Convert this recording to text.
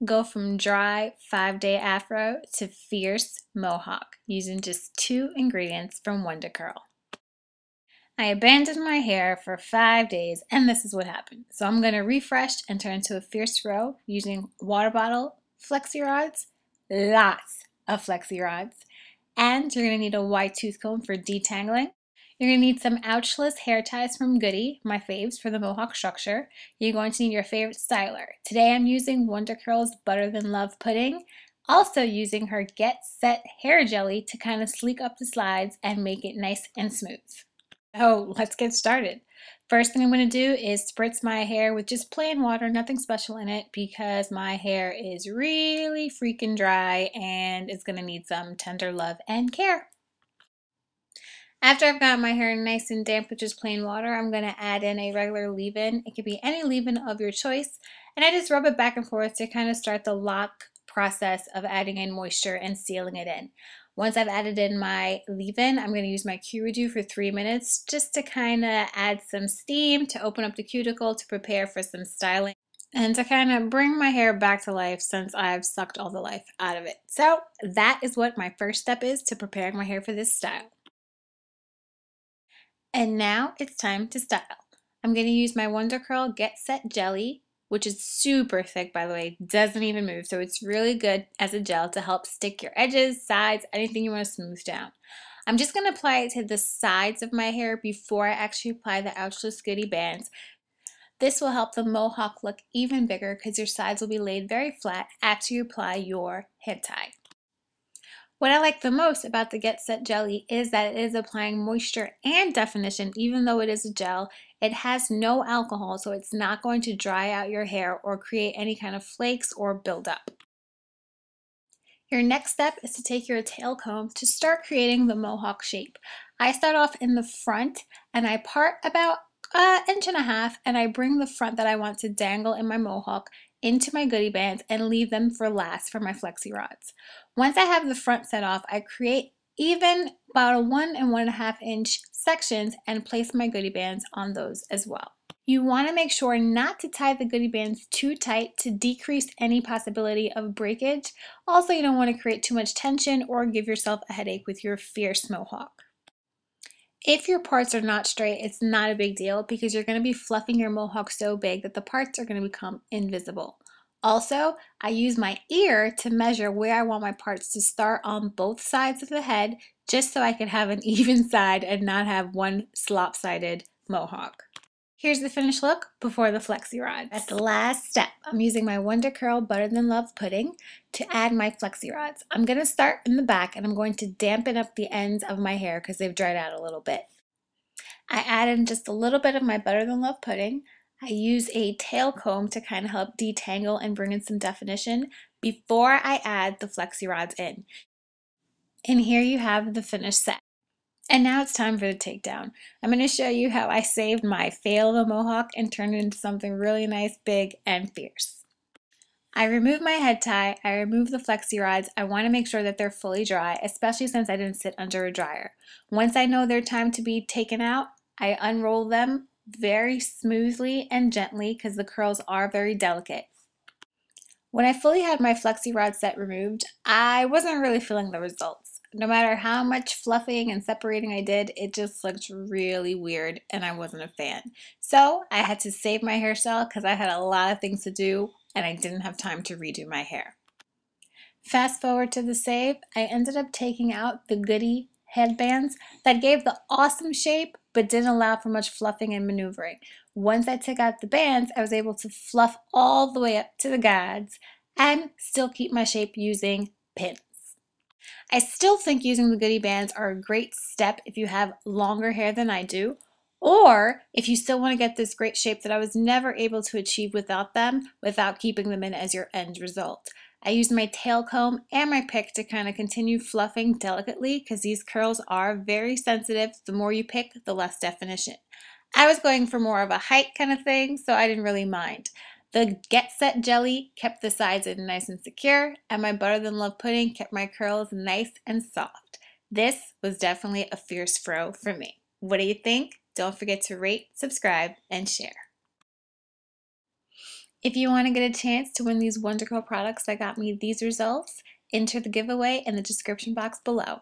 Go from dry 5-day afro to fierce mohawk using just 2 ingredients from Wonder Curl. I abandoned my hair for 5 days and this is what happened. So I'm going to refresh and turn into a fierce fro using water bottle, Flexi Rods, lots of Flexi Rods, and you're going to need a wide tooth comb for detangling. You're going to need some Ouchless hair ties from Goody, my faves for the mohawk structure. You're going to need your favorite styler. Today I'm using Wonder Curl's Butter Than Love Pudding, also using her Get Set hair jelly to kind of sleek up the sides and make it nice and smooth. So let's get started. First thing I'm going to do is spritz my hair with just plain water, nothing special in it, because my hair is really freaking dry and it's going to need some tender love and care. After I've got my hair nice and damp with just plain water, I'm going to add in a regular leave-in. It could be any leave-in of your choice, and I just rub it back and forth to kind of start the lock process of adding in moisture and sealing it in. Once I've added in my leave-in, I'm going to use my Q-Redo for 3 minutes just to kind of add some steam to open up the cuticle to prepare for some styling and to kind of bring my hair back to life since I've sucked all the life out of it. So that is what my first step is to preparing my hair for this style. And now it's time to style. I'm going to use my Wonder Curl Get Set Jelly, which is super thick, by the way, doesn't even move, so it's really good as a gel to help stick your edges, sides, anything you want to smooth down. I'm just going to apply it to the sides of my hair before I actually apply the Ouchless Goody bands. This will help the mohawk look even bigger because your sides will be laid very flat after you apply your head tie. What I like the most about the Get Set Jelly is that it is applying moisture and definition. Even though it is a gel, it has no alcohol, so it's not going to dry out your hair or create any kind of flakes or buildup. Your next step is to take your tail comb to start creating the mohawk shape. I start off in the front and I part about an inch and a half, and I bring the front that I want to dangle in my mohawk into my Goody bands and leave them for last for my Flexi Rods. Once I have the front set off, I create even about a 1 and 1.5 inch sections and place my Goody bands on those as well. You want to make sure not to tie the Goody bands too tight to decrease any possibility of breakage. Also, you don't want to create too much tension or give yourself a headache with your fierce mohawk. If your parts are not straight, it's not a big deal because you're going to be fluffing your mohawk so big that the parts are going to become invisible. Also, I use my ear to measure where I want my parts to start on both sides of the head just so I can have an even side and not have one lopsided mohawk. Here's the finished look before the Flexi Rods. At the last step, I'm using my Wonder Curl Butter Than Love Pudding to add my Flexi Rods. I'm going to start in the back and I'm going to dampen up the ends of my hair because they've dried out a little bit. I add in just a little bit of my Butter Than Love Pudding. I use a tail comb to kind of help detangle and bring in some definition before I add the Flexi Rods in. And here you have the finished set. And now it's time for the takedown. I'm going to show you how I saved my fail of a mohawk and turned it into something really nice, big, and fierce. I remove my head tie, I remove the Flexi Rods. I want to make sure that they're fully dry, especially since I didn't sit under a dryer. Once I know they're time to be taken out, I unroll them very smoothly and gently because the curls are very delicate. When I fully had my Flexi Rod set removed, I wasn't really feeling the results. No matter how much fluffing and separating I did, it just looked really weird and I wasn't a fan. So I had to save my hairstyle because I had a lot of things to do and I didn't have time to redo my hair. Fast forward to the save, I ended up taking out the Goody headbands that gave the awesome shape but didn't allow for much fluffing and maneuvering. Once I took out the bands, I was able to fluff all the way up to the gods and still keep my shape using pins. I still think using the Goody bands are a great step if you have longer hair than I do, or if you still want to get this great shape that I was never able to achieve without them, without keeping them in as your end result. I used my tail comb and my pick to kind of continue fluffing delicately because these curls are very sensitive. The more you pick, the less definition. I was going for more of a height kind of thing, so I didn't really mind. The Get Set Jelly kept the sides in nice and secure, and my Butter Than Love Pudding kept my curls nice and soft. This was definitely a fierce fro for me. What do you think? Don't forget to rate, subscribe, and share. If you want to get a chance to win these Wonder Curl products that got me these results, enter the giveaway in the description box below.